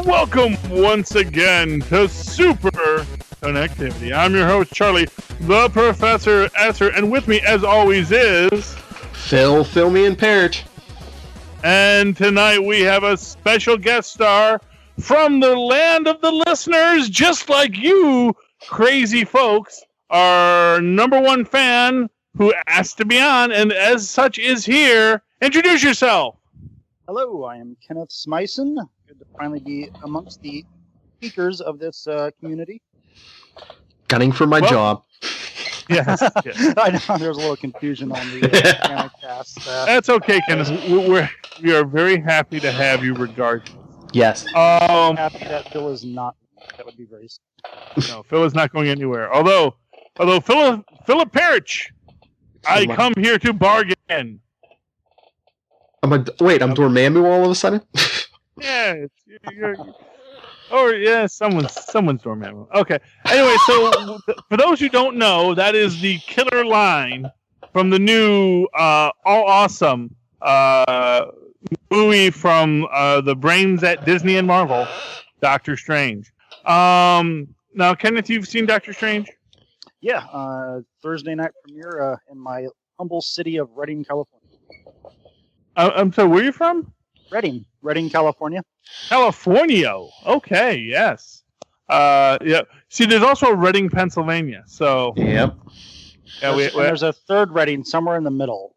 Welcome once again to Superconnectivity. I'm your host, Charlie, the Professor Esser, and with me, as always, is... Phil, Filmy, and Parrot. And tonight we have a special guest star from the land of the listeners, just like you, crazy folks, our number one fan who asked to be on, and as such is here. Introduce yourself. Hello, I am Kenneth Smyson. Good to finally be amongst the speakers of this community. Gunning for my job. Yes. I know there's a little confusion on the cast. That's okay, Kenneth. We are very happy to have you regardless. Yes. Happy that Phil is not. That would be very sad. No, Phil is not going anywhere. Although Philip Parrish, I come here to bargain. I'm Dormammu all of a sudden? Yeah, someone's Dormammu. Okay. Anyway, so for those who don't know, that is the killer line from the new All Awesome movie from the brains at Disney and Marvel, Doctor Strange. Now, Kenneth, you've seen Doctor Strange? Yeah, Thursday night premiere in my humble city of Redding, California. I'm sorry, where are you from? Redding, California. California. Okay, yes. Yeah. See, there's also Reading, Pennsylvania. So. Yep. Yeah, there's a third Redding somewhere in the middle.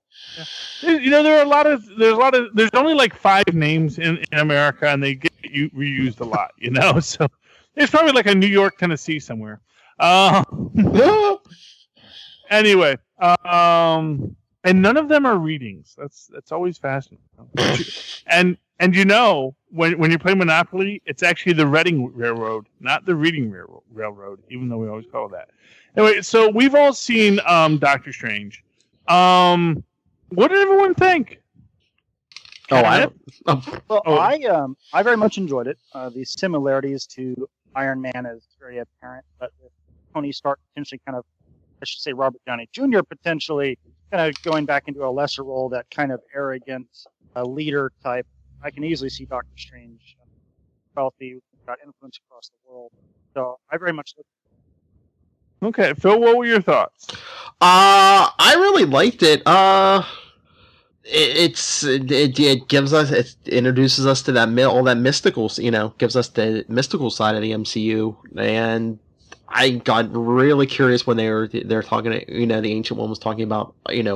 Yeah. You know, there's only like 5 names in America, and they get reused a lot. You know, so it's probably like a New York, Tennessee somewhere. Anyway, and none of them are readings. That's always fascinating. And you know, when you play Monopoly, it's actually the Reading Railroad, not the Reading Railroad, even though we always call it that. Anyway, so we've all seen Doctor Strange. What did everyone think? I very much enjoyed it. The similarities to Iron Man is very apparent, but with Tony Stark potentially Robert Downey Jr. potentially kind of going back into a lesser role, that kind of arrogant leader type. I can easily see Doctor Strange wealthy, got influence across the world. So I very much look. Okay, Phil, what were your thoughts? I really liked it. It gives us, it introduces us to all that mystical, gives us the mystical side of the MCU, and I got really curious when they're talking, the Ancient One was talking about,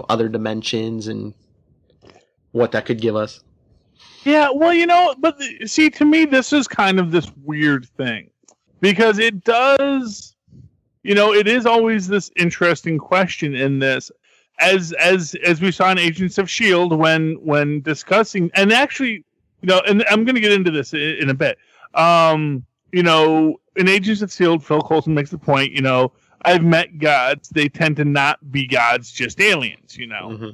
other dimensions and what that could give us. Yeah, well, but see, to me, this is kind of this weird thing, because it does, it is always this interesting question in this, as we saw in Agents of S.H.I.E.L.D. when discussing, and actually, and I'm going to get into this in a bit, in Agents of S.H.I.E.L.D., Phil Coulson makes the point, I've met gods. They tend to not be gods, just aliens, Mm-hmm.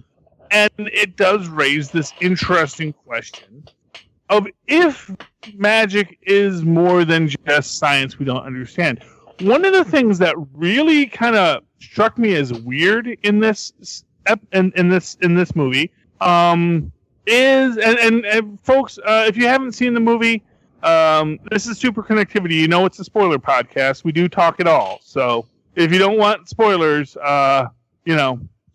And it does raise this interesting question of if magic is more than just science we don't understand. One of the things that really kind of struck me as weird in this movie is, and folks, if you haven't seen the movie, this is Superconnectivity. It's a spoiler podcast. We do talk it all. So if you don't want spoilers,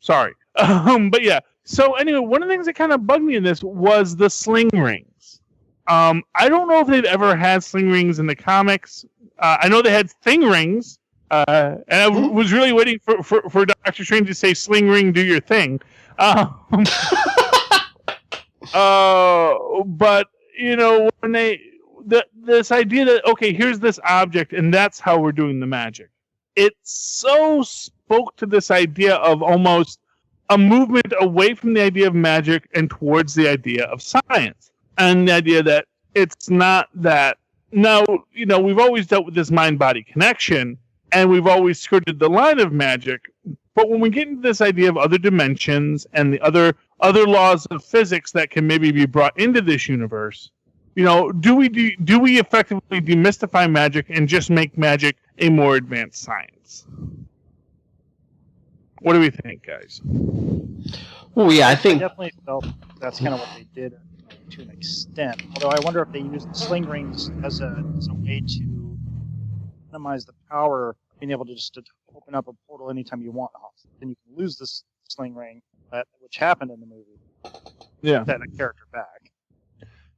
sorry. But yeah. So anyway, one of the things that kind of bugged me in this was the sling rings. I don't know if they've ever had sling rings in the comics. I know they had thing rings, and I was really waiting for Doctor Strange to say, "Sling ring, do your thing." But when this idea that, okay, here's this object, and that's how we're doing the magic. It so spoke to this idea of almost a movement away from the idea of magic and towards the idea of science. And the idea that it's not that. Now, we've always dealt with this mind-body connection, and we've always skirted the line of magic. But when we get into this idea of other dimensions and the other laws of physics that can maybe be brought into this universe, do we effectively demystify magic and just make magic a more advanced science? What do we think, guys? Well, yeah, I think I definitely felt that's kind of what they did. to an extent. Although I wonder if they use the sling rings as a way to minimize the power of being able to just to open up a portal anytime you want. Then you can lose this sling ring, which happened in the movie. Yeah. Set a character back.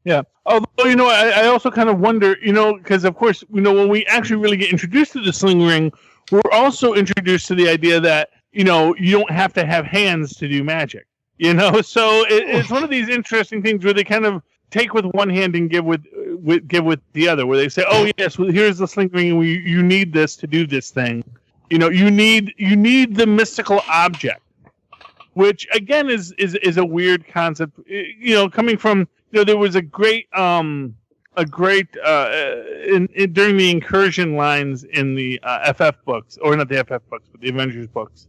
Yeah. Although, I also kind of wonder, because of course, when we actually really get introduced to the sling ring, we're also introduced to the idea that, you don't have to have hands to do magic. So it's one of these interesting things where they kind of take with one hand and give with the other, where they say, oh yes, well, here's the sling ring, and you need this to do this thing. You need the mystical object, which again is a weird concept. Coming from there was a great during the incursion lines in the FF books, or not the FF books, but the Avengers books,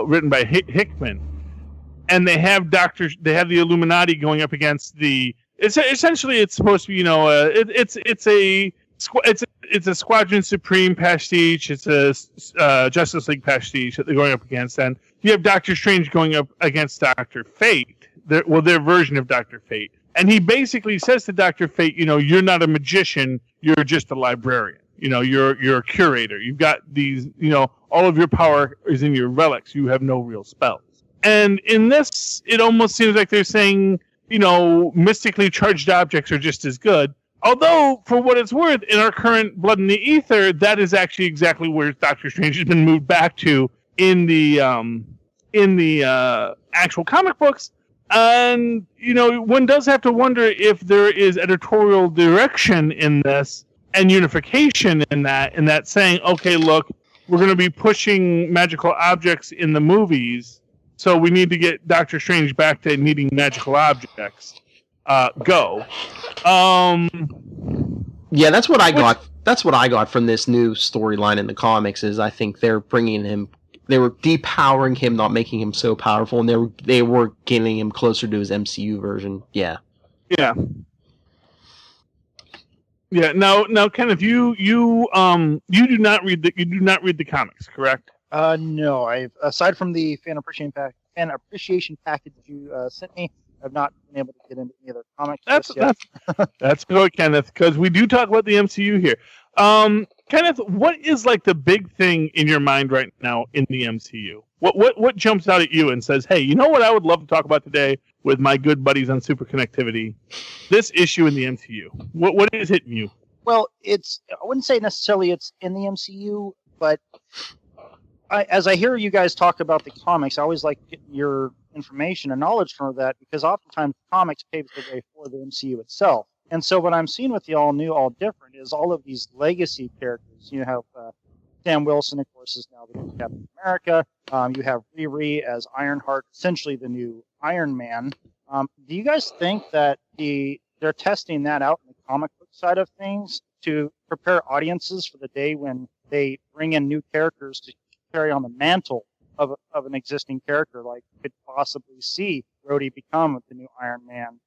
written by Hickman, and they have the Illuminati going up against the. Essentially it's supposed to be it's a Squadron Supreme pastiche. It's a Justice League pastiche that they're going up against, and you have Doctor Strange going up against Dr. Fate. Their version of Dr. Fate. And he basically says to Dr. Fate, you're not a magician, you're just a librarian. You're a curator. You've got these, all of your power is in your relics. You have no real spells. And in this, it almost seems like they're saying, mystically charged objects are just as good. Although, for what it's worth, in our current Blood in the Ether, that is actually exactly where Doctor Strange has been moved back to in the actual comic books. And, one does have to wonder if there is editorial direction in this and unification in that saying, okay, look, we're going to be pushing magical objects in the movies, so we need to get Doctor Strange back to needing magical objects. Go. Yeah, that's what I got. That's what I got from this new storyline in the comics. Is I think they're bringing him. They were depowering him, not making him so powerful, and they were getting him closer to his MCU version. Yeah. Yeah. Yeah. Now, Kenneth, you do not read the comics, correct? No. Aside from the fan appreciation package you sent me, I've not been able to get into any other comics. That's good, Kenneth, because we do talk about the MCU here. Kenneth, what is like the big thing in your mind right now in the MCU? What jumps out at you and says, hey, you know what I would love to talk about today with my good buddies on Superconnectivity? This issue in the MCU. What is hitting you? Well, I wouldn't say necessarily it's in the MCU, but as I hear you guys talk about the comics, I always like getting your information and knowledge from that, because oftentimes comics paves the way for the MCU itself. And so what I'm seeing with the all new, all different is all of these legacy characters. You have Sam Wilson, of course, is now the new Captain America. You have Riri as Ironheart, essentially the new Iron Man. Do you guys think that they're testing that out in the comic book side of things to prepare audiences for the day when they bring in new characters to carry on the mantle of an existing character, like you could possibly see Rhodey become the new Iron Man?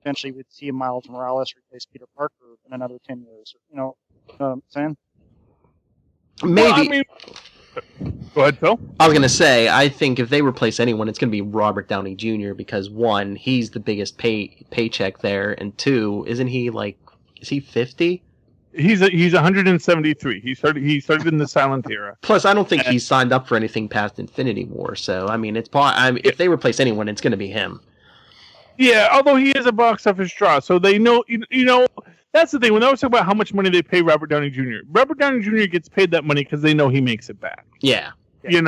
Eventually, we'd see Miles Morales replace Peter Parker in another 10 years. You know what I'm saying? Maybe. Go ahead, Phil. I was going to say, I think if they replace anyone, it's going to be Robert Downey Jr. because, one, he's the biggest paycheck there, and two, is he 50? He's 173. He started in the silent era. Plus, I don't think he's signed up for anything past Infinity War. So, I mean, if they replace anyone, it's going to be him. Yeah, although he is a box office draw, so they know. That's the thing. When I was talking about how much money they pay Robert Downey Jr., Robert Downey Jr. gets paid that money because they know he makes it back. Yeah. And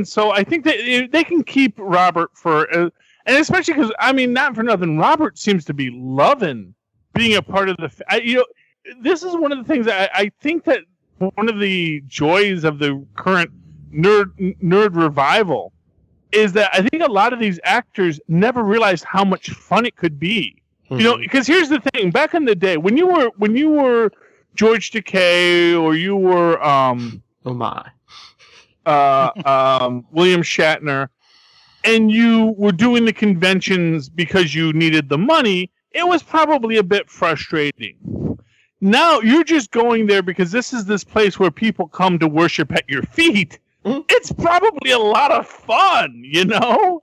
so I think that they can keep Robert for, and especially because not for nothing, Robert seems to be loving being a part of the. This is one of the things I think that one of the joys of the current nerd revival is that I think a lot of these actors never realized how much fun it could be. Mm-hmm. Because here's the thing: back in the day, when you were George Takei or you were William Shatner, and you were doing the conventions because you needed the money, it was probably a bit frustrating. Now you're just going there because this is this place where people come to worship at your feet. it's probably a lot of fun, you know?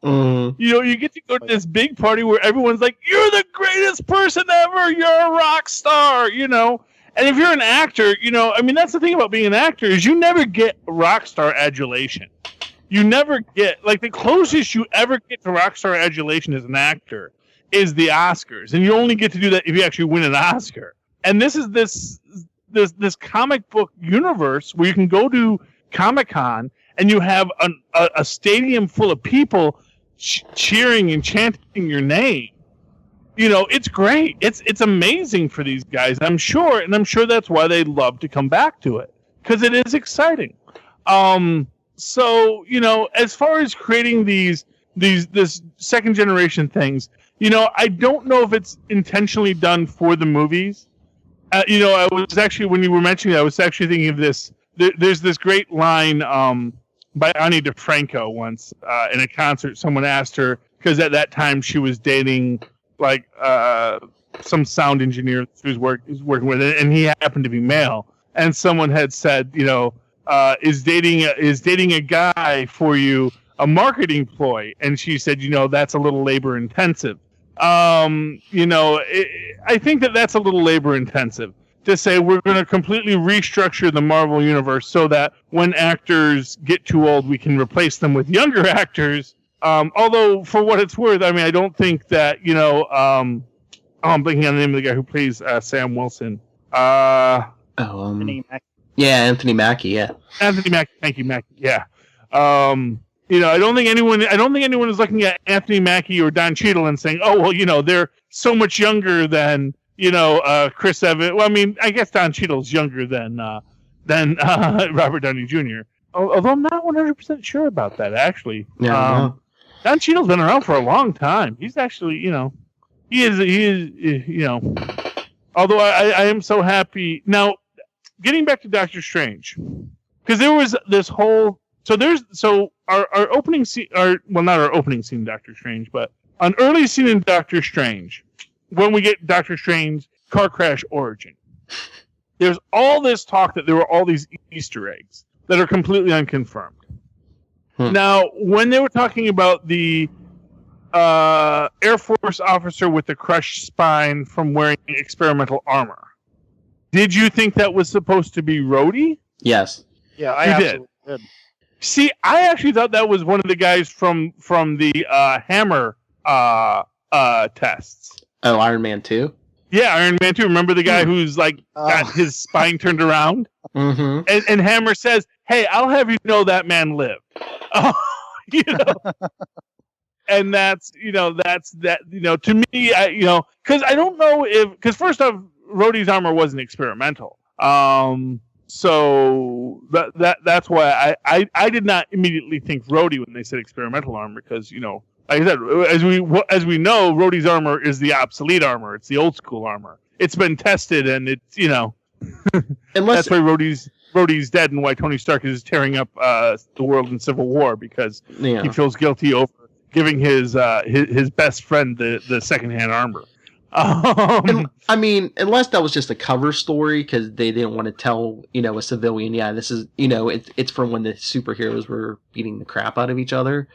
You know, you get to go to this big party where everyone's like, you're the greatest person ever, you're a rock star, you know? And if you're an actor, you know, I mean, that's the thing about being an actor is you never get rock star adulation. You never get, like, the closest you ever get to rock star adulation as an actor is the Oscars. And you only get to do that if you actually win an Oscar. And this is this comic book universe where you can go to Comic-Con and you have a stadium full of people cheering and chanting your name. You know, it's great. It's amazing for these guys, I'm sure, and I'm sure that's why they love to come back to it, because it is exciting. So, you know, as far as creating this second generation things, you know, I don't know if it's intentionally done for the movies. You know, I was actually, when you were mentioning it, I was actually thinking of this. There's this great line by Ani DeFranco once in a concert. Someone asked her, because at that time she was dating like some sound engineer she was working with, and he happened to be male. And someone had said, you know, is dating a guy for you a marketing ploy? And she said, you know, that's a little labor intensive. You know, I think that's a little labor intensive to say we're going to completely restructure the Marvel universe so that when actors get too old, we can replace them with younger actors. Although, for what it's worth, I mean, I don't think that, you know, I'm blanking on the name of the guy who plays Sam Wilson. Anthony Mackie. Yeah, Anthony Mackie. Yeah, Anthony Mackie. Thank you, Mackie. Yeah. You know, I don't think anyone is looking at Anthony Mackie or Don Cheadle and saying, "Oh, well, you know, they're so much younger than, you know, Chris Evans." Well, I mean, I guess Don Cheadle's younger than Robert Downey Jr. Although I'm not 100% sure about that, actually. Yeah. Don Cheadle's been around for a long time. He's actually, you know, he is, you know. Although I am so happy now. Getting back to Doctor Strange, because there was this whole. So our opening scene, not our opening scene, Doctor Strange, but an early scene in Doctor Strange, when we get Doctor Strange car crash origin. There's all this talk that there were all these Easter eggs that are completely unconfirmed. Now, when they were talking about the Air Force officer with the crushed spine from wearing experimental armor, did you think that was supposed to be Rhodey? Yes. Yeah, I absolutely did. See, I actually thought that was one of the guys from the Hammer tests. Oh, Iron Man 2? Yeah, Iron Man 2. Remember the guy who's like got his spine turned around? Mm-hmm. And Hammer says, "Hey, I'll have you know that man lived." You know? And that's, you know, to me, because I don't know because first off, Rhodey's armor wasn't experimental. So that's why I did not immediately think Rhodey when they said experimental armor, because, you know, like I said, as we know, Rhodey's armor is the obsolete armor. It's the old school armor. It's been tested, and it's, you know, that's why Rhodey's dead, and why Tony Stark is tearing up the world in Civil War, because he feels guilty over giving his best friend the secondhand armor. I mean, unless that was just a cover story because they didn't want to tell, you know, a civilian, yeah, this is, you know, it's from when the superheroes were beating the crap out of each other.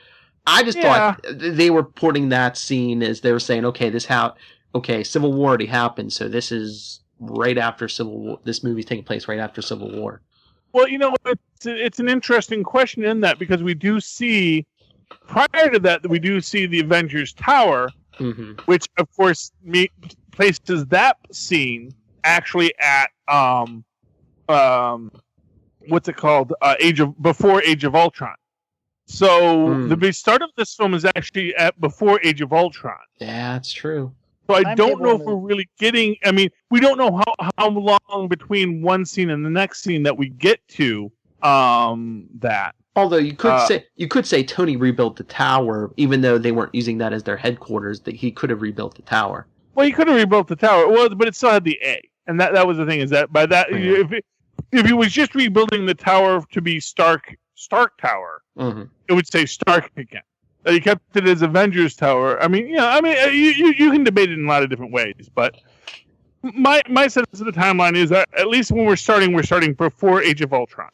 I just thought they were putting that scene as they were saying, okay, Civil War already happened, so this is right after Civil War. This movie's taking place right after Civil War. Well, you know, it's an interesting question in that, because we do see, prior to that, we do see the Avengers Tower. Mm-hmm. Which, of course, places that scene actually at what's it called? Before Age of Ultron. So the start of this film is actually at before Age of Ultron. Yeah, that's true. So I don't know if we're really getting. I mean, we don't know how long between one scene and the next scene that we get to that. Although you could say Tony rebuilt the tower, even though they weren't using that as their headquarters. That he could have rebuilt the tower. Well, he could have rebuilt the tower. Well, but it still had the A, and that was the thing. Is that by that, if he was just rebuilding the tower to be Stark Tower, it would say Stark again. That he kept it as Avengers Tower. I mean, you can debate it in a lot of different ways, but my sense of the timeline is that at least when we're starting before Age of Ultron.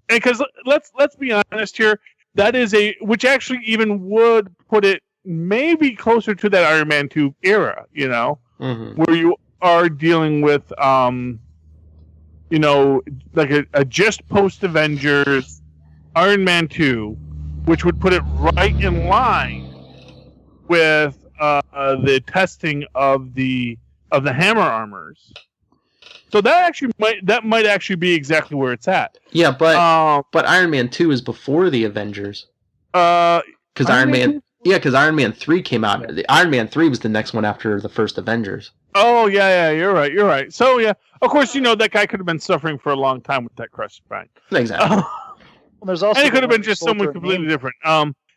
because let's be honest here, that is which actually even would put it maybe closer to that Iron Man 2 era, where you are dealing with like a just post Avengers Iron Man 2, which would put it right in line with the testing of the hammer armors. So that might actually be exactly where it's at. Yeah, but Iron Man 2 is before the Avengers. Because Iron Man 3 came out. Iron Man 3 was the next one after the first Avengers. Oh yeah, you're right. So yeah, of course, that guy could have been suffering for a long time with that crushed spine. Exactly. Well, there's also and it could have been just someone completely different.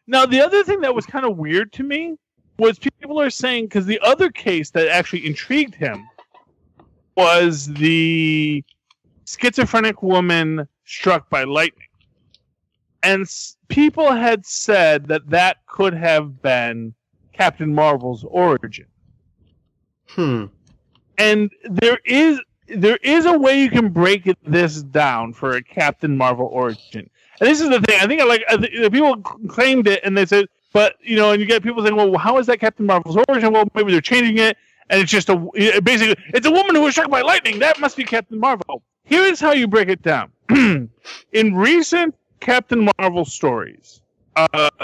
Now the other thing that was kind of weird to me was people are saying, because the other case that actually intrigued him was the schizophrenic woman struck by lightning. And people had said that could have been Captain Marvel's origin. And there is a way you can break this down for a Captain Marvel origin. And this is the thing. I think people claimed it, and they said, but and you get people saying, well, how is that Captain Marvel's origin? Well, maybe they're changing it, and it's just basically it's a woman who was struck by lightning. That must be Captain Marvel. Here is how you break it down. In recent Captain Marvel stories,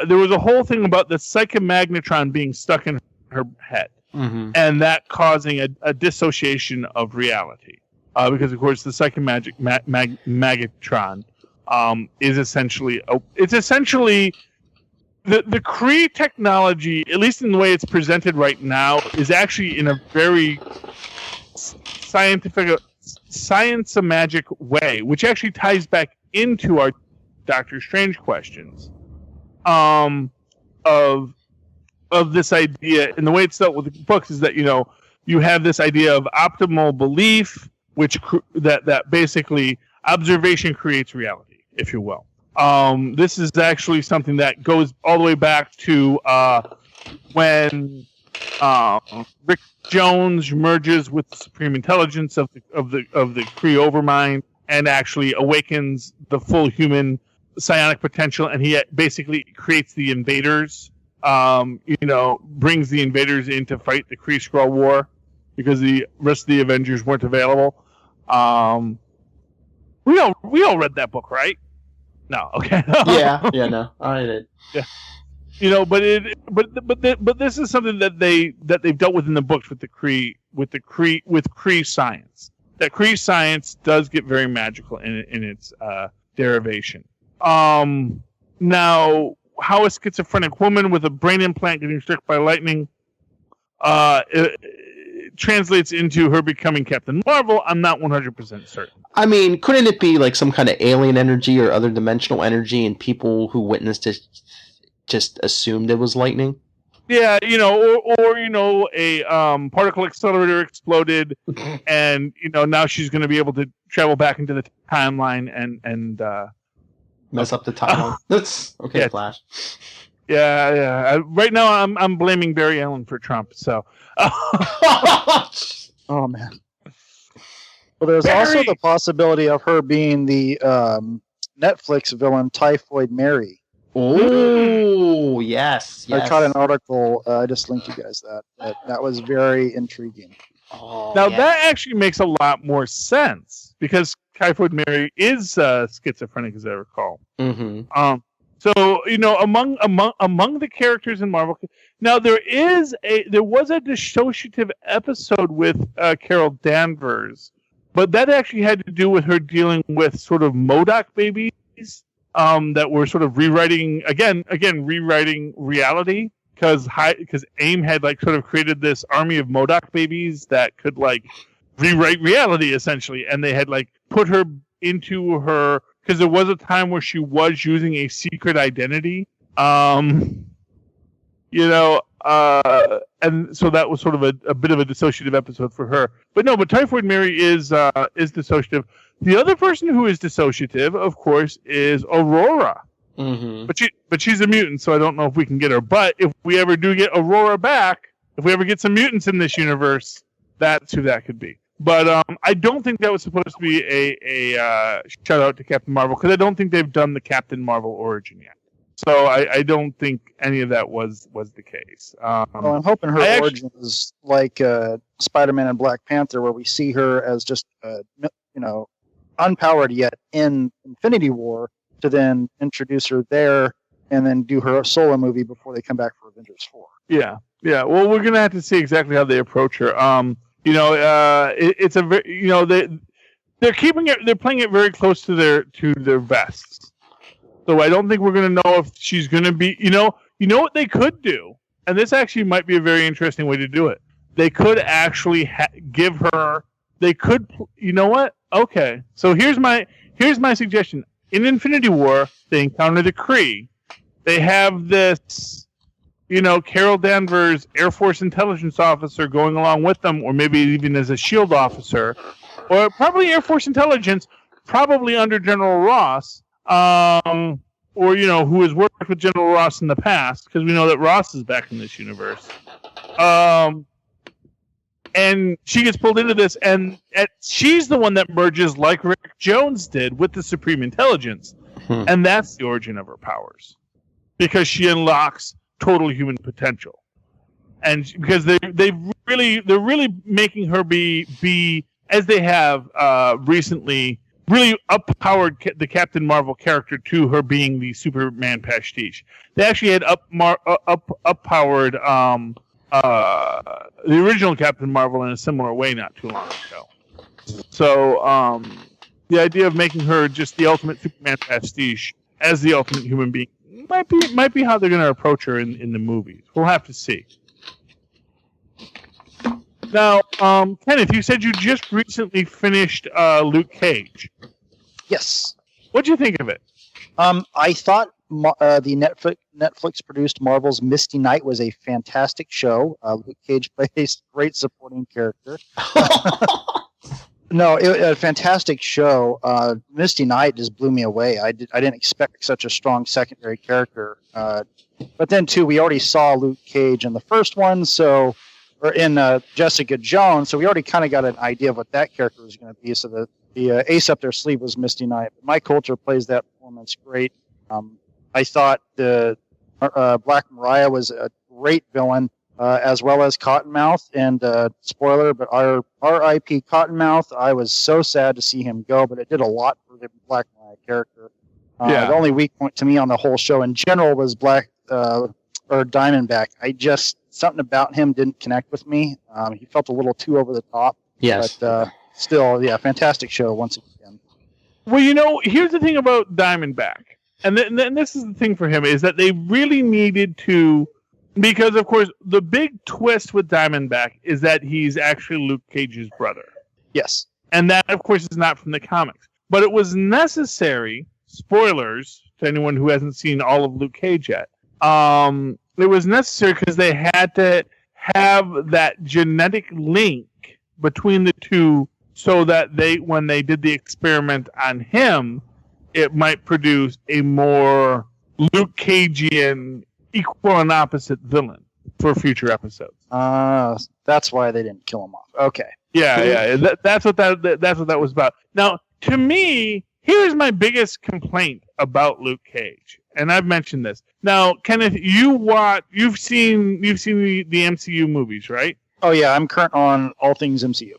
there was a whole thing about the psychomagnetron being stuck in her head, and that causing a dissociation of reality. Because of course the psychomagnetron is essentially the Kree technology, at least in the way it's presented right now, is actually in a very science-magic way, which actually ties back into our Doctor Strange questions of this idea. And the way it's dealt with the books is that you have this idea of optimal belief, which that basically observation creates reality, if you will. This is actually something that goes all the way back to when Rick Jones merges with the supreme intelligence of the Kree Overmind and actually awakens the full human psionic potential, and he basically creates the invaders. Brings the invaders in to fight the Kree Skrull War because the rest of the Avengers weren't available. We all read that book, right? No, okay. No, I did. Yeah, but this is something that they've dealt with in the books with Kree science. That Kree science does get very magical in its derivation. Now, how a schizophrenic woman with a brain implant getting struck by lightning it translates into her becoming Captain Marvel, I'm not 100% certain. I mean, couldn't it be like some kind of alien energy or other dimensional energy, and people who witnessed it just assumed it was lightning? Yeah, or a particle accelerator exploded, and now she's going to be able to travel back into the timeline and mess up the timeline. That's okay, yeah. Flash. Yeah. Right now, I'm blaming Barry Allen for Trump. So. Oh man. Well, there's also the possibility of her being the Netflix villain Typhoid Mary. Oh, yes. I tried an article. I just linked you guys that was very intriguing. Oh, now that actually makes a lot more sense because Typhoid Mary is schizophrenic, as I recall. Mm-hmm. So among the characters in Marvel, now there was a dissociative episode with Carol Danvers, but that actually had to do with her dealing with sort of MODOK babies that were sort of rewriting reality because AIM had sort of created this army of MODOK babies that could rewrite reality essentially, and they had put her into her. Because there was a time where she was using a secret identity, and so that was sort of a bit of a dissociative episode for her. But Typhoid Mary is dissociative. The other person who is dissociative, of course, is Aurora. Mm-hmm. But she's a mutant, so I don't know if we can get her. But if we ever do get Aurora back, if we ever get some mutants in this universe, that's who that could be. But I don't think that was supposed to be a shout out to Captain Marvel, because I don't think they've done the Captain Marvel origin yet. So I don't think any of that was the case. Well, I'm hoping her origin is like Spider-Man and Black Panther, where we see her as just unpowered yet in Infinity War, to then introduce her there and then do her solo movie before they come back for Avengers 4. Yeah. Well, we're gonna have to see exactly how they approach her. It's a very, they're keeping it, they're playing it very close to their vests. So I don't think we're going to know if she's going to be, you know what they could do, and this actually might be a very interesting way to do it. They could actually give her, you know what? Okay. So here's my suggestion. In Infinity War, they encounter the Kree. They have this, Carol Danvers, Air Force intelligence officer, going along with them, or maybe even as a S.H.I.E.L.D. officer, or probably Air Force intelligence, probably under General Ross. Or who has worked with General Ross in the past, because we know that Ross is back in this universe. And she gets pulled into this, and she's the one that merges, like Rick Jones did, with the Supreme Intelligence, and that's the origin of her powers, because she unlocks total human potential, and because they're really making her be as they have recently. Really up-powered the Captain Marvel character to her being the Superman pastiche. They actually had up-powered the original Captain Marvel in a similar way not too long ago. So the idea of making her just the ultimate Superman pastiche as the ultimate human being might be how they're going to approach her in the movies. We'll have to see. Now, Kenneth, you said you just recently finished Luke Cage. Yes. What'd you think of it? I thought the Netflix produced Marvel's Misty Knight was a fantastic show. Luke Cage plays a great supporting character. No, a fantastic show. Misty Knight just blew me away. I didn't expect such a strong secondary character. But then too, we already saw Luke Cage in the first one, or in Jessica Jones, so we already kind of got an idea of what that character was going to be. So the ace up their sleeve was Misty Knight. But Mike Coulter plays that performance great. I thought the Black Mariah was a great villain, as well as Cottonmouth. And spoiler, but our R.I.P. Cottonmouth, I was so sad to see him go, but it did a lot for the Black Mariah character. The only weak point to me on the whole show in general was Diamondback. Something about him didn't connect with me. He felt a little too over the top. Yes. But still, fantastic show once again. Well, here's the thing about Diamondback. And this is the thing for him, is that they really needed to... Because, of course, the big twist with Diamondback is that he's actually Luke Cage's brother. Yes. And that, of course, is not from the comics. But it was necessary, spoilers to anyone who hasn't seen all of Luke Cage yet, it was necessary because they had to have that genetic link between the two, so that when they did the experiment on him, it might produce a more Luke Cagean equal and opposite villain for future episodes. That's why they didn't kill him off. Okay. Yeah. That's what that was about. Now, to me, here's my biggest complaint about Luke Cage, and I've mentioned this. Now, Kenneth, you've seen the MCU movies, right? Oh yeah, I'm current on all things MCU.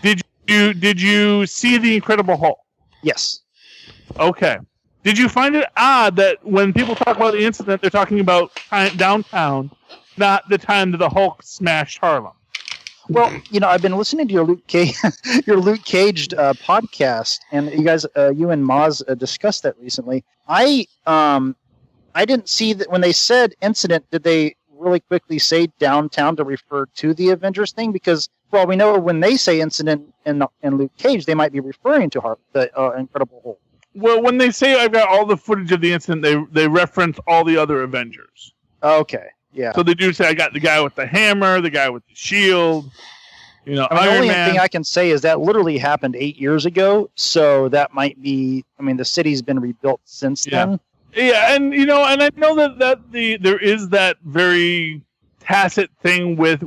Did you see The Incredible Hulk? Yes. Okay. Did you find it odd that when people talk about the incident, they're talking about downtown, not the time that the Hulk smashed Harlem? Well, I've been listening to your Luke Cage podcast, and you guys, you and Maz discussed that recently. I didn't see that when they said incident. Did they really quickly say downtown to refer to the Avengers thing? Because, well, we know when they say incident in Luke Cage, they might be referring to the Incredible Hulk. Well, when they say I've got all the footage of the incident, they reference all the other Avengers. Okay. Yeah. So they do say I got the guy with the hammer, the guy with the shield. Iron the only Man. thing I can say is that literally happened 8 years ago, so that might be. I mean, the city's been rebuilt since then. Yeah, and and I know that there is that very tacit thing with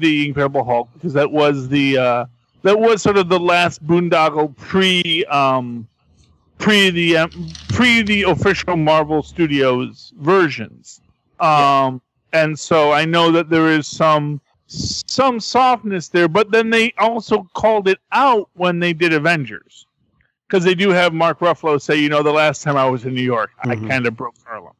the Incredible Hulk, because that was sort of the last boondoggle pre the official Marvel Studios versions. And so I know that there is some softness there, but then they also called it out when they did Avengers, because they do have Mark Ruffalo say, the last time I was in New York, I kind of broke Harlem.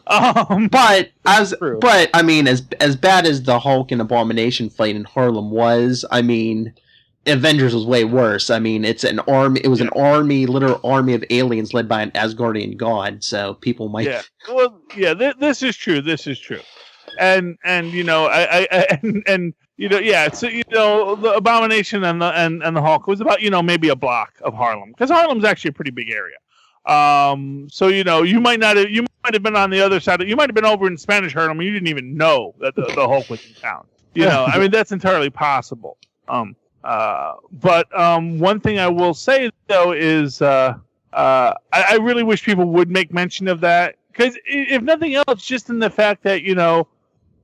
But I mean, as bad as the Hulk and Abomination fight in Harlem was, I mean, Avengers was way worse. I mean, it's an army. It was an army, literal army of aliens led by an Asgardian god. So people might. Yeah. Well, yeah. This is true. This is true. And So the Abomination and the Hulk was about maybe a block of Harlem, because Harlem's actually a pretty big area. So you might have been on the other side. You might have been over in Spanish Harlem, and you didn't even know that the Hulk was in town. I mean, that's entirely possible. But one thing I will say though is I really wish people would make mention of that, because if nothing else, just in the fact that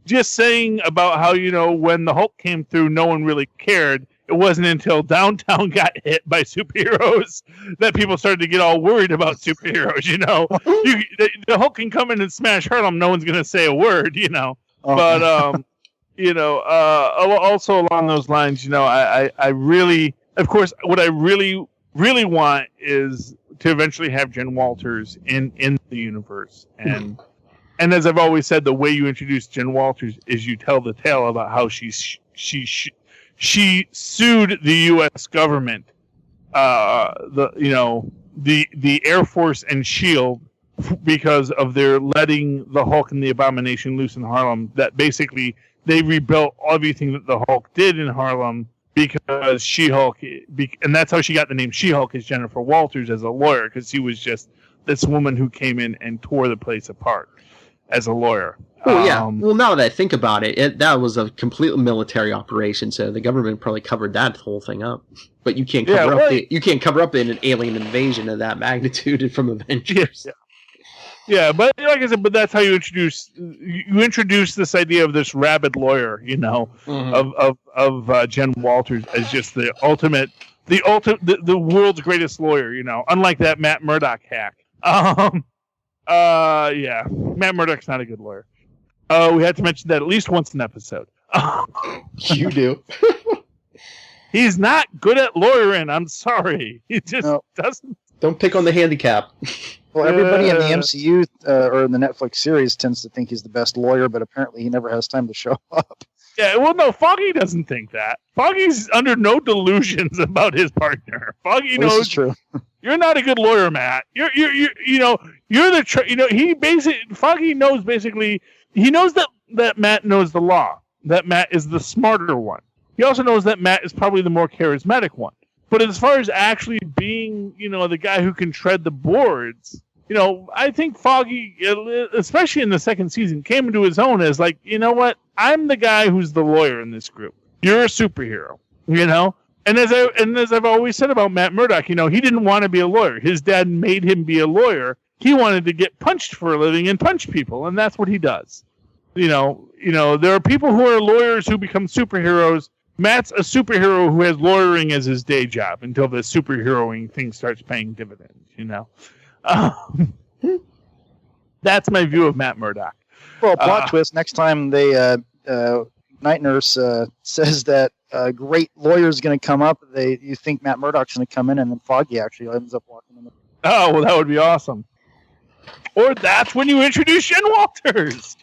just saying about how when the Hulk came through, no one really cared. It wasn't until downtown got hit by superheroes that people started to get all worried about superheroes. The Hulk can come in and smash Harlem, no one's going to say a word. But also along those lines, I really, of course, what I really, really want is to eventually have Jen Walters in the universe. And as I've always said, the way you introduce Jen Walters is you tell the tale about how she sued the U.S. government, the Air Force and SHIELD, because of their letting the Hulk and the Abomination loose in Harlem. That basically they rebuilt everything that the Hulk did in Harlem, because She-Hulk, and that's how she got the name She-Hulk, is Jennifer Walters as a lawyer, because she was just this woman who came in and tore the place apart as a lawyer. Oh yeah. Well, now that I think about it, that was a complete military operation, so the government probably covered that whole thing up. But you can't cover up in an alien invasion of that magnitude from Avengers. Yeah, but like I said, that's how you introduce this idea of this rabid lawyer, of Jen Walters as just the world's greatest lawyer, unlike that Matt Murdock hack. Yeah, Matt Murdock's not a good lawyer. We had to mention that at least once an episode. You do. He's not good at lawyering. I'm sorry. He just doesn't. Don't pick on the handicap. Well, everybody in the MCU or in the Netflix series tends to think he's the best lawyer, but apparently he never has time to show up. Yeah, well, no, Foggy doesn't think that. Foggy's under no delusions about his partner. Foggy knows. This is true. You're not a good lawyer, Matt. You're Foggy knows basically. He knows that Matt knows the law. That Matt is the smarter one. He also knows that Matt is probably the more charismatic one. But as far as actually being, the guy who can tread the boards, I think Foggy, especially in the second season, came into his own as like, you know what? I'm the guy who's the lawyer in this group. You're a superhero, And as I've always said about Matt Murdock, he didn't want to be a lawyer. His dad made him be a lawyer. He wanted to get punched for a living and punch people, and that's what he does. There are people who are lawyers who become superheroes. Matt's a superhero who has lawyering as his day job until the superheroing thing starts paying dividends, That's my view of Matt Murdock. Well, plot twist, next time they Night Nurse says that a great lawyer's going to come up, you think Matt Murdock's going to come in, and then Foggy actually ends up walking in. Oh, well, that would be awesome. Or that's when you introduce Jen Walters.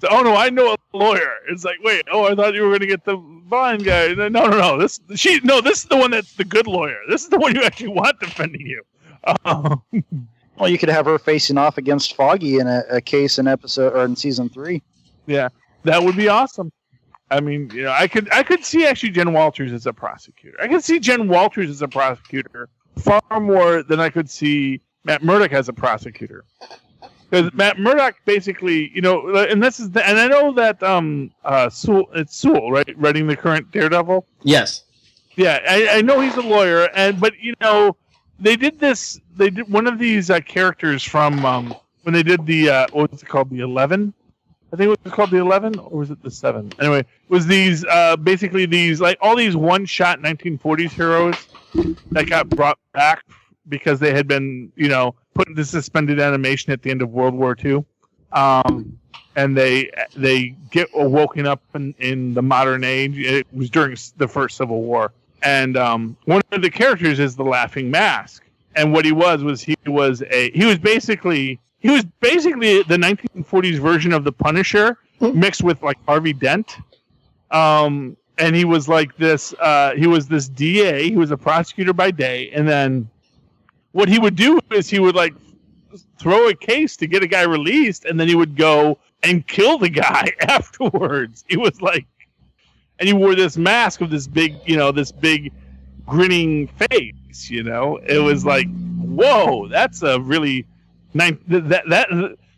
So, oh no, I know a lawyer. It's like, wait, I thought you were going to get the blind guy. No. This is the one that's the good lawyer. This is the one you actually want defending you. Well, you could have her facing off against Foggy in a case in episode or in season 3. Yeah, that would be awesome. I mean, I could see actually Jen Walters as a prosecutor. I could see Jen Walters as a prosecutor far more than I could see Matt Murdock as a prosecutor. Because Matt Murdock basically, and I know that it's Sewell, right, writing the current Daredevil. Yes. Yeah, I know he's a lawyer, but they did one of these characters from when they did the what's it called, the 11. I think it was called the 11, or was it the 7? Anyway, it was these basically these like all these one-shot 1940s heroes that got brought back because they had been put into suspended animation at the end of World War II, and they get woken up in the modern age. It was during the first Civil War, and one of the characters is the Laughing Mask, and what he was basically the 1940s version of the Punisher mixed with like Harvey Dent. And he was like this. He was this DA. He was a prosecutor by day, and then what he would do is he would like throw a case to get a guy released, and then he would go and kill the guy afterwards. He was like, and he wore this mask of this big grinning face. It was like, whoa, that's a really nice.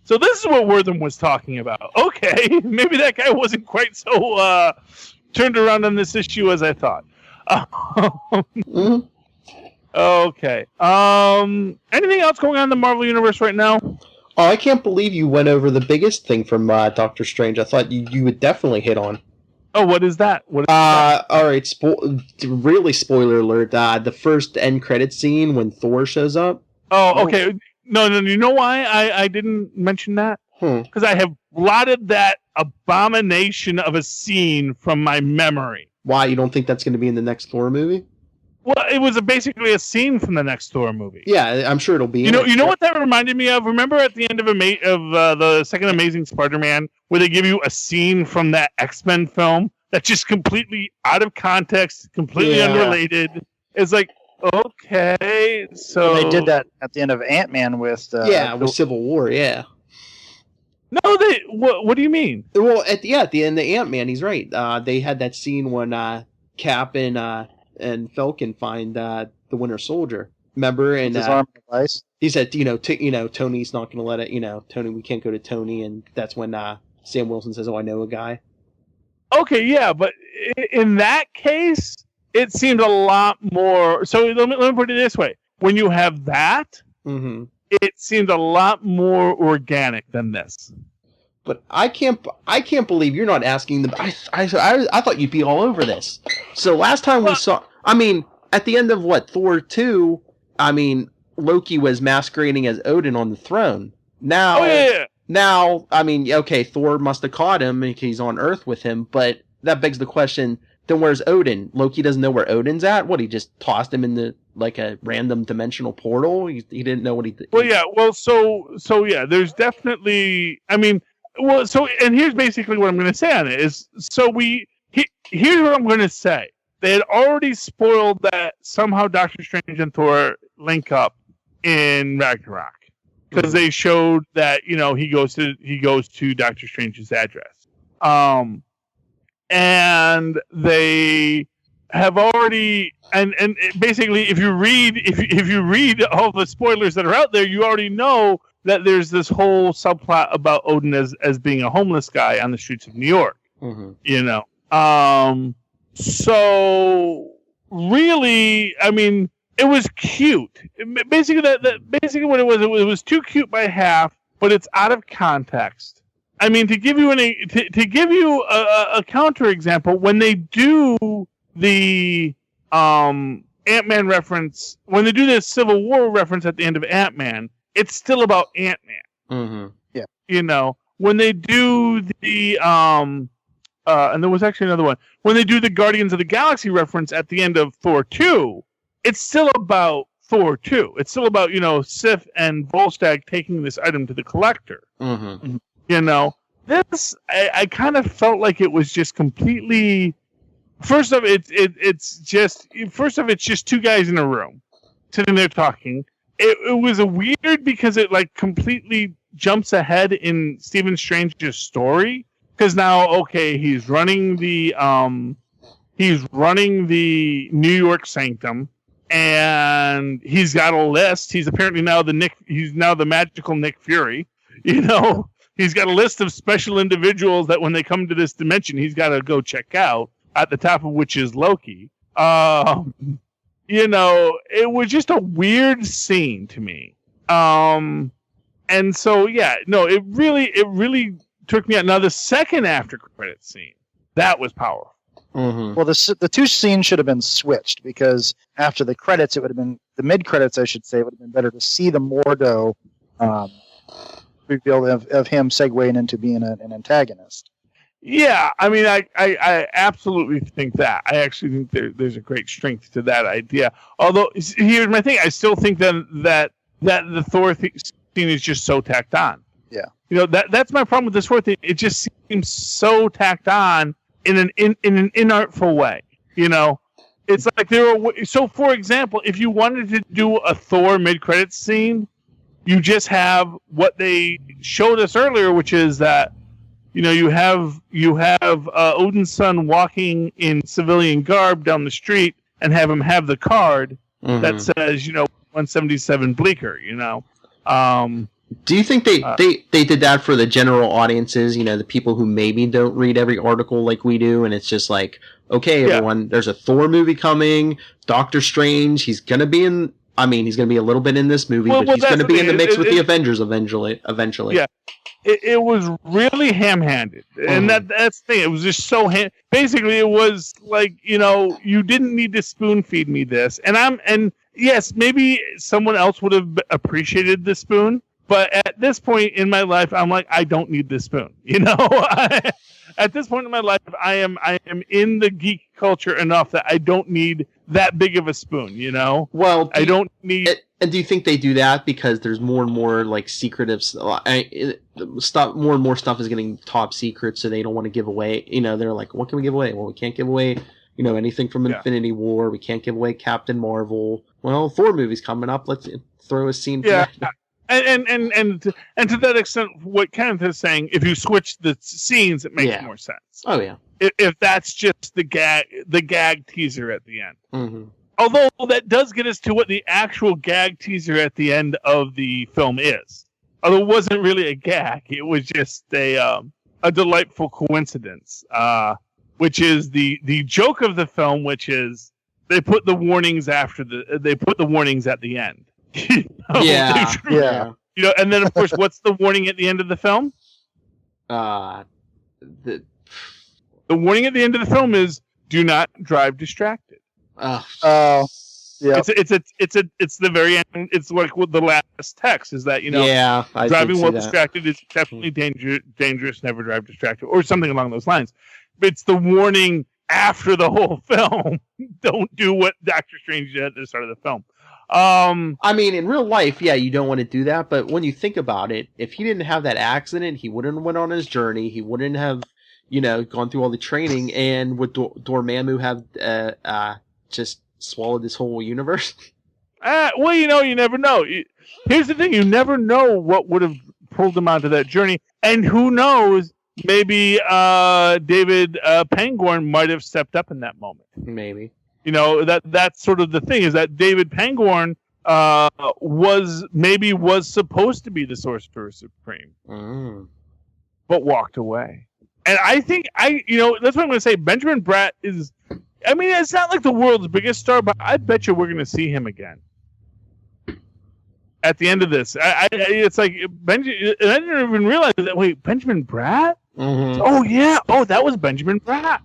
So this is what Wortham was talking about. Okay, maybe that guy wasn't quite so turned around on this issue as I thought. Okay. Anything else going on in the Marvel Universe right now? Oh, I can't believe you went over the biggest thing from Doctor Strange. I thought you would definitely hit on. Oh, what is that? All right. Really, spoiler alert. The first end credit scene when Thor shows up. Oh, okay. No. You know why I didn't mention that? Because I have blotted that abomination of a scene from my memory. Why? You don't think that's going to be in the next Thor movie? Well, it was basically a scene from the next Thor movie. Yeah, I'm sure it'll be. You know what that reminded me of? Remember at the end of the second Amazing Spider-Man, where they give you a scene from that X-Men film that's just completely out of context, completely unrelated. It's like, okay, so they did that at the end of Ant-Man with with Civil War. Yeah. No, what do you mean? Well, at the end of Ant-Man, he's right. They had that scene when Cap and Falcon find the Winter Soldier. Remember? And his arm device. He said, Tony's not going to let it. Tony, we can't go to Tony, and that's when Sam Wilson says, "Oh, I know a guy." Okay, yeah, but in that case, it seemed a lot more. So let me put it this way: when you have that, it seemed a lot more organic than this. But I can't believe you're not asking them. I thought you'd be all over this. So last time we saw, at the end of Thor 2, Loki was masquerading as Odin on the throne. Now, Thor must have caught him and he's on Earth with him. But that begs the question: then where's Odin? Loki doesn't know where Odin's at. What? He just tossed him in the a random dimensional portal. He didn't know what he did. Well, yeah. Well, so yeah. There's definitely. And here's basically what I'm going to say on it is, here's what I'm going to say. They had already spoiled that somehow Doctor Strange and Thor link up in Ragnarok because they showed that he goes to Doctor Strange's address, and they have already and basically if you read all the spoilers that are out there, you already know that there's this whole subplot about Odin as being a homeless guy on the streets of New York. So really, it was cute. Basically what it was too cute by half, but it's out of context. To give you a counter example, when they do the Ant-Man reference, when they do the Civil War reference at the end of Ant-Man, it's still about Ant-Man. Yeah. When they do the and there was actually another one. When they do the Guardians of the Galaxy reference at the end of Thor 2, it's still about Thor 2. It's still about, Sif and Volstagg taking this item to the Collector. This I kind of felt like it was just completely. First of it's just two guys in a room sitting there talking. It was a weird because it completely jumps ahead in Stephen Strange's story because now he's running the New York Sanctum and he's got a list. He's apparently now the magical Nick Fury. He's got a list of special individuals that when they come to this dimension he's got to go check out, at the top of which is Loki. It was just a weird scene to me. And so, it really took me out. Now the second after credit scene, that was powerful. Mm-hmm. Well, the two scenes should have been switched because after the credits, it would have been the mid credits. I should say it would have been better to see the Mordo reveal of him segueing into being an antagonist. Yeah, I mean, I absolutely think that. I actually think there's a great strength to that idea. Although, here's my thing: I still think that the Thor scene is just so tacked on. Yeah, that's my problem with this Thor thing. It just seems so tacked on in an inartful way. It's like so. For example, if you wanted to do a Thor mid-credits scene, you just have what they showed us earlier, which is that. You have Odin's son walking in civilian garb down the street and have him have the card that says 177 Bleecker. Do you think they did that for the general audiences? The people who maybe don't read every article like we do, and it's just like, okay, everyone, there's a Thor movie coming. Doctor Strange, he's gonna be in. I mean, he's gonna be a little bit in this movie, but he's gonna be in the mix with the Avengers eventually. Yeah. It was really ham-handed, and that's the thing. It was just so basically, it was like you didn't need to spoon-feed me this, and yes, maybe someone else would have appreciated the spoon, but at this point in my life, I'm like, I don't need this spoon. At this point in my life, I am in the geek culture enough that I don't need that big of a spoon. Well, I don't need. And do you think they do that because there's more and more like secretive stuff? More and more stuff is getting top secret, so they don't want to give away. They're like, what can we give away? Well, we can't give away, anything from Infinity War. We can't give away Captain Marvel. Well, Thor movie's coming up. Let's throw a scene. Yeah. And to that extent, what Kenneth is saying, if you switch the scenes, it makes more sense. Oh yeah. If that's just the gag teaser at the end. Mm-hmm. Although that does get us to what the actual gag teaser at the end of the film is. Although it wasn't really a gag, it was just a delightful coincidence. Which is the joke of the film, which is they put the warnings at the end. Yeah. And then of course, what's the warning at the end of the film? The warning at the end of the film is do not drive distracted. Yeah. It's the very end. It's like with the last text is that driving while distracted is definitely dangerous. Never drive distracted, or something along those lines. But it's the warning after the whole film. Don't do what Doctor Strange did at the start of the film. I mean, in real life, you don't want to do that. But when you think about it, if he didn't have that accident, he wouldn't have went on his journey. He wouldn't have, gone through all the training. And would Dormammu have just swallowed this whole universe? Well, you never know. Here's the thing: you never know what would have pulled him onto that journey, and who knows? Maybe David Pangborn might have stepped up in that moment. Maybe. That's sort of the thing is that David Pangborn was supposed to be the Sorcerer Supreme, but walked away. And I think that's what I'm going to say. Benjamin Bratt is. I mean, it's not like the world's biggest star, but I bet you we're going to see him again at the end of this. It's like Benjamin. I didn't even realize that. Wait, Benjamin Bratt? Mm-hmm. Oh yeah. Oh, that was Benjamin Bratt.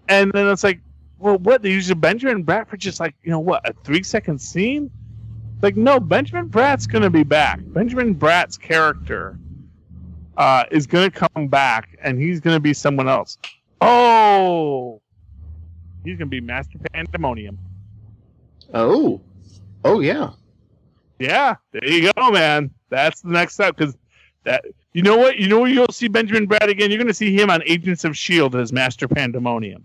And then it's like, well, what? They used Benjamin Bratt for just like, a 3-second scene? Like, no, Benjamin Bratt's going to be back. Benjamin Bratt's character is going to come back, and he's going to be someone else. Oh, he's going to be Master Pandemonium. Oh, yeah. Yeah, there you go, man. That's the next step, because that. You know what? You know where you'll see Benjamin Bratt again? You're going to see him on Agents of S.H.I.E.L.D. as Master Pandemonium.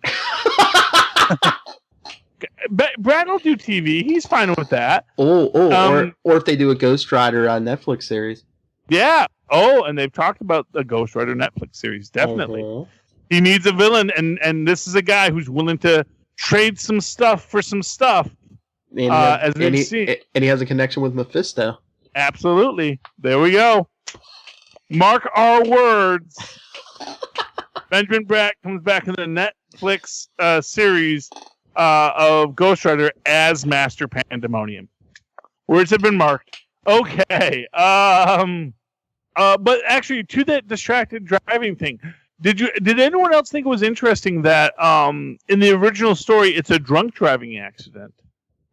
Brad will do TV. He's fine with that. Or if they do a Ghost Rider on Netflix series. Yeah. Oh, and they've talked about the Ghost Rider Netflix series. Definitely. He needs a villain, and this is a guy who's willing to trade some stuff for some stuff. And he has a connection with Mephisto. Absolutely. There we go. Mark our words. Benjamin Bratt comes back in the Netflix series of Ghost Rider as Master Pandemonium. Words have been marked. Okay. All But actually, to that distracted driving thing, did anyone else think it was interesting that in the original story it's a drunk driving accident,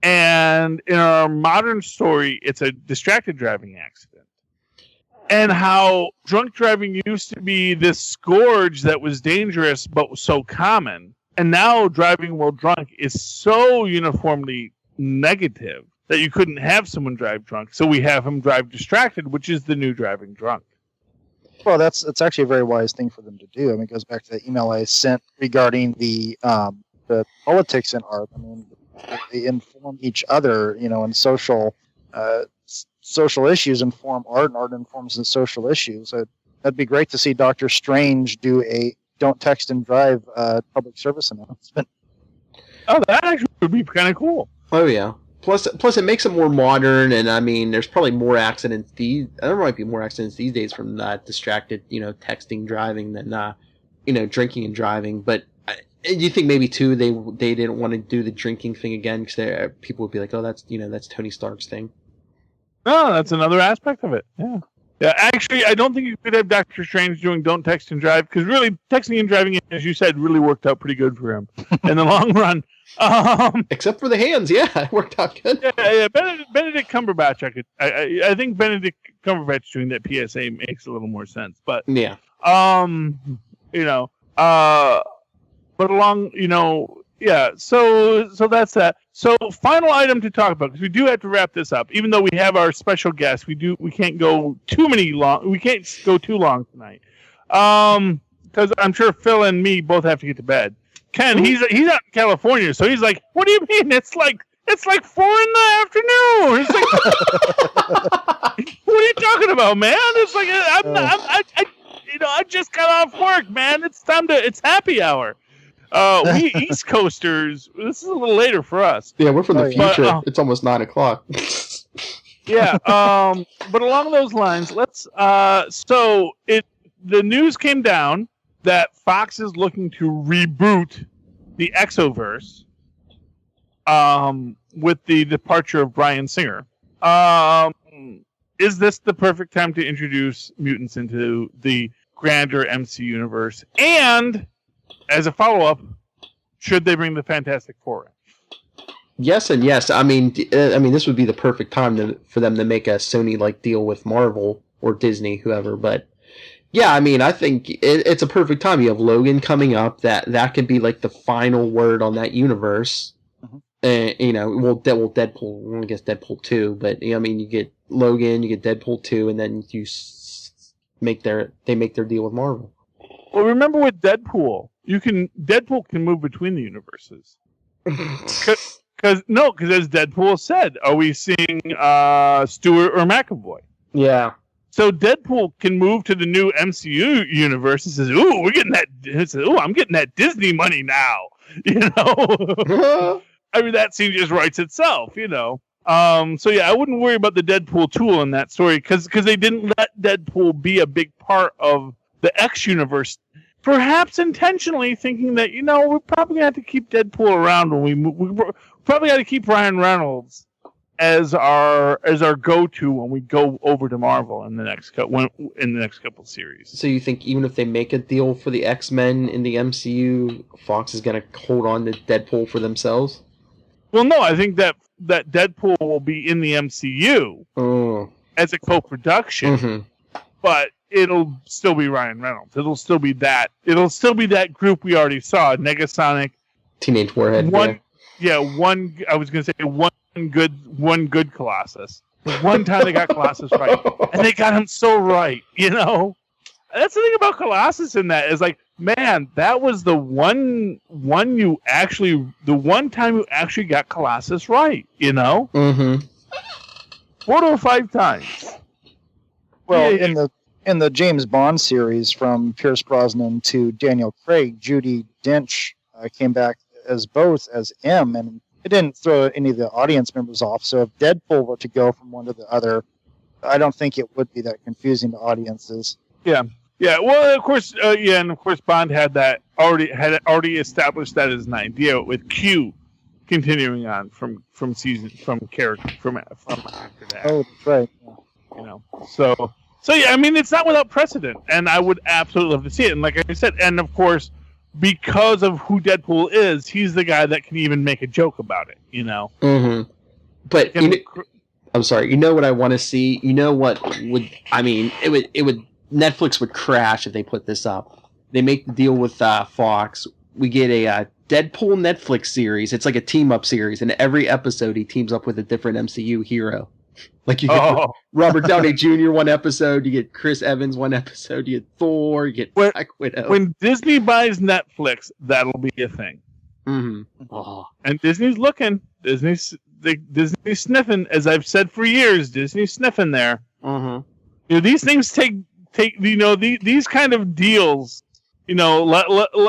and in our modern story it's a distracted driving accident, and how drunk driving used to be this scourge that was dangerous but so common, and now driving while drunk is so uniformly negative that you couldn't have someone drive drunk, so we have him drive distracted, which is the new driving drunk. Well, that's actually a very wise thing for them to do. I mean, it goes back to the email I sent regarding the politics in art. I mean, they inform each other, and social issues inform art, and art informs the social issues. That'd be great to see Doctor Strange do a "Don't Text and Drive" public service announcement. Oh, that actually would be kind of cool. Oh yeah. Plus, it makes it more modern, and I mean, there's probably more accidents. There might be more accidents these days from distracted, texting, driving than, drinking and driving. But do you think maybe too they didn't want to do the drinking thing again because people would be like, oh, that's Tony Stark's thing. No, that's another aspect of it. Yeah. Yeah, actually, I don't think you could have Doctor Strange doing "Don't Text and Drive" because really, texting and driving, as you said, really worked out pretty good for him in the long run. Except for the hands, yeah, it worked out good. Yeah. Benedict Cumberbatch, I think Benedict Cumberbatch doing that PSA makes a little more sense, but yeah, but along, yeah. So that's that. So final item to talk about because we do have to wrap this up. Even though we have our special guest, we can't go too long. We can't go too long tonight, because I'm sure Phil and me both have to get to bed. Ken, he's out in California, so he's like, "What do you mean? It's like 4 in the afternoon." It's like, what are you talking about, man? It's like I just got off work, man. It's happy hour. We East Coasters. This is a little later for us. Yeah, we're from the future. But, it's almost 9:00. Yeah. But along those lines, let's. The news came down that Fox is looking to reboot the Exoverse with the departure of Bryan Singer. Is this the perfect time to introduce mutants into the grander MC universe? And as a follow-up, should they bring the Fantastic Four in? Yes and yes. I mean, this would be the perfect time for them to make a Sony-like deal with Marvel or Disney, whoever, but yeah, I mean, I think it's a perfect time. You have Logan coming up. That could be like the final word on that universe. Mm-hmm. Deadpool. I guess Deadpool 2, but I mean, you get Logan, you get Deadpool 2, and then they make their deal with Marvel. Well, remember with Deadpool, Deadpool can move between the universes. Because as Deadpool said, are we seeing Stewart or McAvoy? Yeah. So Deadpool can move to the new MCU universe and says, "Ooh, we're getting that." It says, "Ooh, I'm getting that Disney money now." I mean, that scene just writes itself. So yeah, I wouldn't worry about the Deadpool tool in that story because they didn't let Deadpool be a big part of the X universe. Perhaps intentionally thinking that we're probably gonna have to keep Deadpool around when we move. We probably got to keep Ryan Reynolds as our go-to when we go over to Marvel in the next couple series. So you think even if they make a deal for the X-Men in the MCU, Fox is going to hold on to Deadpool for themselves? Well, no, I think that Deadpool will be in the MCU as a co-production, but it'll still be Ryan Reynolds. It'll still be that group we already saw: Negasonic, Teenage Warhead. I was going to say one good Colossus. One time they got Colossus right, and they got him so right. That's the thing about Colossus in that is like, man, that was the one time you actually got Colossus right. 4 or 5 times. Well, in the James Bond series, from Pierce Brosnan to Daniel Craig, Judi Dench came back as M, and it didn't throw any of the audience members off. So if Deadpool were to go from one to the other, I don't think it would be that confusing to audiences. Yeah. Well, of course, and of course, Bond had already established that as an idea with Q continuing on from actor to actor. Oh, that's right. So So yeah, I mean, it's not without precedent, and I would absolutely love to see it. And like I said, and of course, because of who Deadpool is, he's the guy that can even make a joke about it. You know. Mm-hmm. But I'm sorry. You know what I want to see? You know what would? I mean, it would. Netflix would crash if they put this up. They make the deal with Fox. We get a Deadpool Netflix series. It's like a team up series, and every episode he teams up with a different MCU hero. Like you get Robert Downey Jr. one episode, you get Chris Evans one episode, you get Thor, you get Black Widow. When Disney buys Netflix, that'll be a thing. Mm-hmm. Oh. And Disney's looking. Disney's sniffing, as I've said for years. Disney's sniffing there. Mm-hmm. You know, these things take. You know, these kind of deals. You know,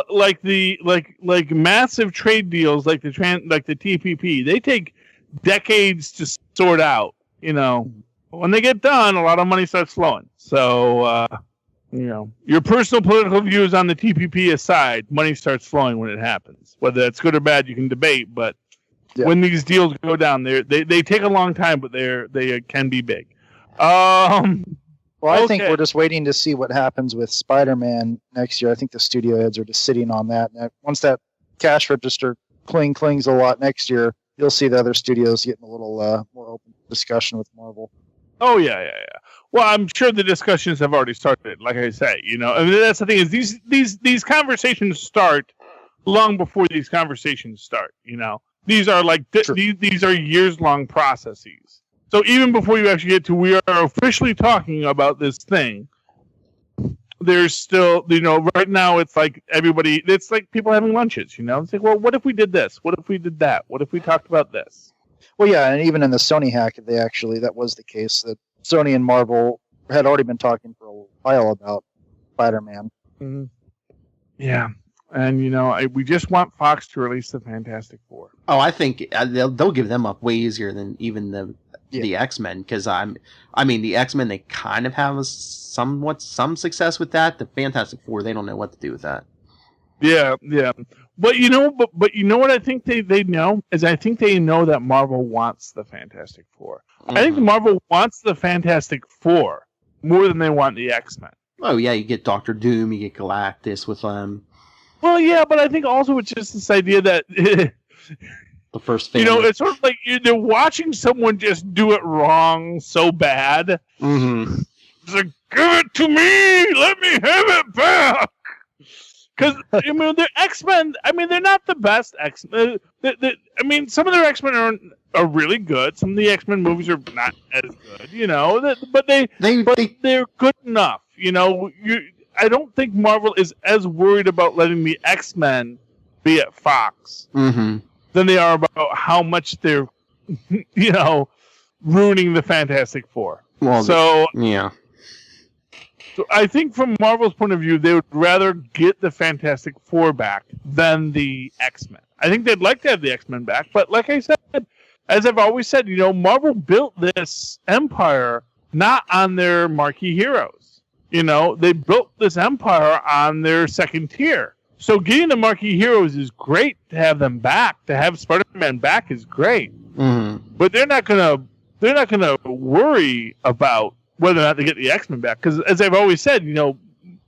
like massive trade deals, like the TPP. They take decades to sort out. You know, when they get done, a lot of money starts flowing. So, you know, your personal political views on the TPP aside, money starts flowing when it happens. Whether that's good or bad, you can debate. But when these deals go down, they take a long time, but they can be big. Well, I think we're just waiting to see what happens with Spider-Man next year. I think the studio heads are just sitting on that. And once that cash register clings a lot next year, you'll see the other studios getting a little more open discussion with Marvel. Oh, yeah. Well, I'm sure the discussions have already started, like I say. You know, I mean, that's the thing is these conversations start long before these conversations start, you know. These are like these are years-long processes. So even before you actually get to we are officially talking about this thing, there's still, you know, right now it's like it's like people having lunches, you know? It's like, well, what if we did this? What if we did that? What if we talked about this? Well, yeah, and even in the Sony hack, that was the case, that Sony and Marvel had already been talking for a while about Spider-Man. Mm-hmm. Yeah. And, you know, we just want Fox to release the Fantastic Four. Oh, I think they'll give them up way easier than even the X-Men, because the X-Men, they kind of have some success with that. The Fantastic Four, they don't know what to do with that. Yeah. But you know what I think they know is I think they know that Marvel wants the Fantastic Four. Mm-hmm. I think Marvel wants the Fantastic Four more than they want the X-Men. Oh yeah, you get Doctor Doom, you get Galactus with Well, yeah, but I think also it's just this idea that the first family. You know, it's sort of like they're watching someone just do it wrong so bad. Mm-hmm. It's like, give it to me! Let me have it back! Because, I mean, they're X-Men. I mean, they're not the best X-Men. I mean, some of their X-Men are really good. Some of the X-Men movies are not as good, you know. But they're good enough, you know. I don't think Marvel is as worried about letting the X-Men be at Fox than they are about how much they're, you know, ruining the Fantastic Four. Well, yeah. So I think from Marvel's point of view, they would rather get the Fantastic Four back than the X-Men. I think they'd like to have the X-Men back, but like I said, as I've always said, you know, Marvel built this empire not on their marquee heroes. You know, they built this empire on their second tier. So getting the marquee heroes is great to have them back. To have Spider-Man back is great. Mm-hmm. But they're not gonna worry about whether or not they get the X-Men back, because as I've always said, you know,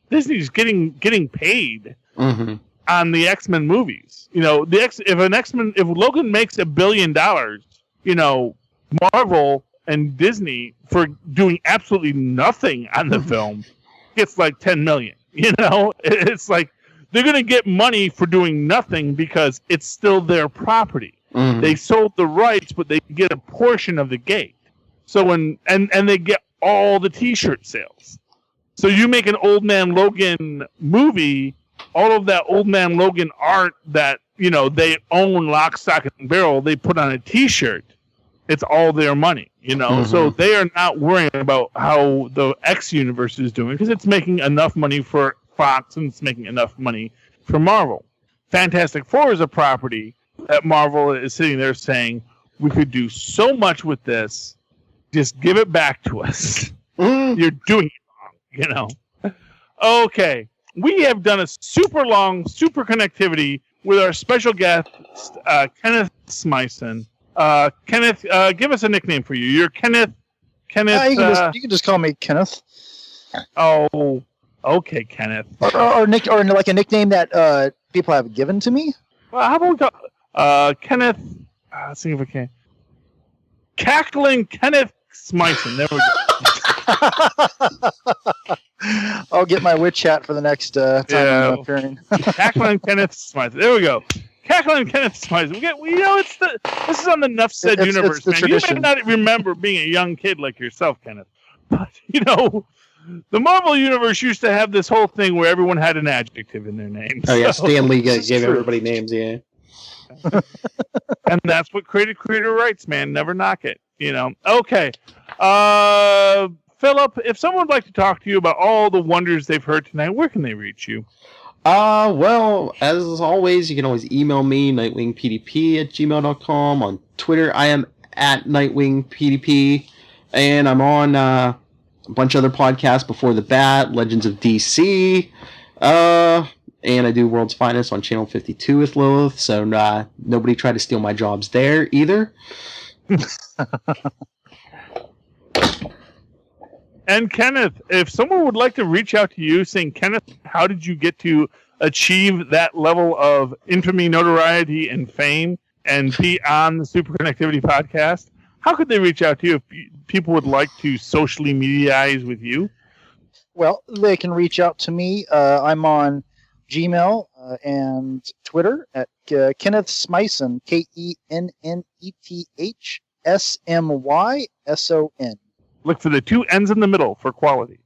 Disney's getting paid on the X-Men movies. You know, if Logan makes $1 billion, you know, Marvel and Disney for doing absolutely nothing on the film gets like $10 million. You know, it's like they're gonna get money for doing nothing because it's still their property. Mm-hmm. They sold the rights, but they get a portion of the gate. So and they get all the T-shirt sales. So you make an Old Man Logan movie, all of that Old Man Logan art that, you know, they own lock, stock, and barrel, they put on a T-shirt. It's all their money, you know. Mm-hmm. So they are not worrying about how the X universe is doing because it's making enough money for Fox and it's making enough money for Marvel. Fantastic Four is a property that Marvel is sitting there saying, we could do so much with this. Just give it back to us. You're doing it wrong, you know. Okay. We have done a super long Superconnectivity with our special guest, Kenneth Smyson. Kenneth, give us a nickname for you. You're Kenneth. You can just call me Kenneth. Oh, okay, Kenneth. Or like a nickname that people have given to me. Well, how about we call Kenneth? Let's see if I can. Cackling Kenneth Smyson. There we go. I'll get my witch hat for the next time I'm appearing. Cackling Kenneth Smyson. There we go. Cackling Kenneth Smyson. This is on the Nuff Said universe, it's the man. tradition. You may not remember being a young kid like yourself, Kenneth, but the Marvel universe used to have this whole thing where everyone had an adjective in their name. Oh yeah, So- Stan Lee gave everybody names. Yeah. and that's what creator rights, man. Never knock it. Okay. Philip, if someone would like to talk to you about all the wonders they've heard tonight, where can they reach you? Well, as always, you can always email me, nightwingpdp@gmail.com. On Twitter, I am at nightwingpdp. And I'm on a bunch of other podcasts before the bat, Legends of DC. And I do World's Finest on Channel 52 with Lilith, so nobody tried to steal my jobs there either. And Kenneth, if someone would like to reach out to you saying, Kenneth, how did you get to achieve that level of infamy, notoriety, and fame and be on the Superconnectivity podcast, how could they reach out to you if people would like to socially mediaize with you? Well, they can reach out to me. I'm on Gmail and Twitter at Kenneth Smyson, KENNETHSMYSON. Look for the two N's in the middle for quality.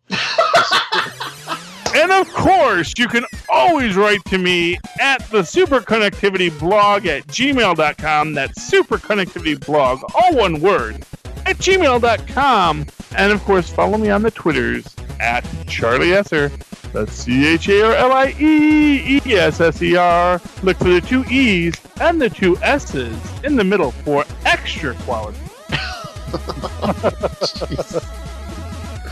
And of course, you can always write to me at the Superconnectivity blog at gmail.com. That's Superconnectivity blog, all one word, at gmail.com. And of course, follow me on the Twitters at Charlie Esser. That's CharlieEsser. Look for the two E's and the two S's in the middle for extra quality.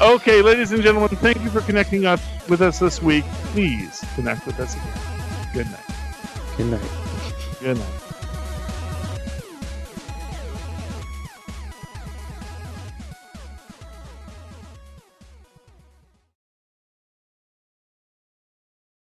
Okay, ladies and gentlemen, thank you for connecting with us this week. Please connect with us again. Good night. Good night. Good night.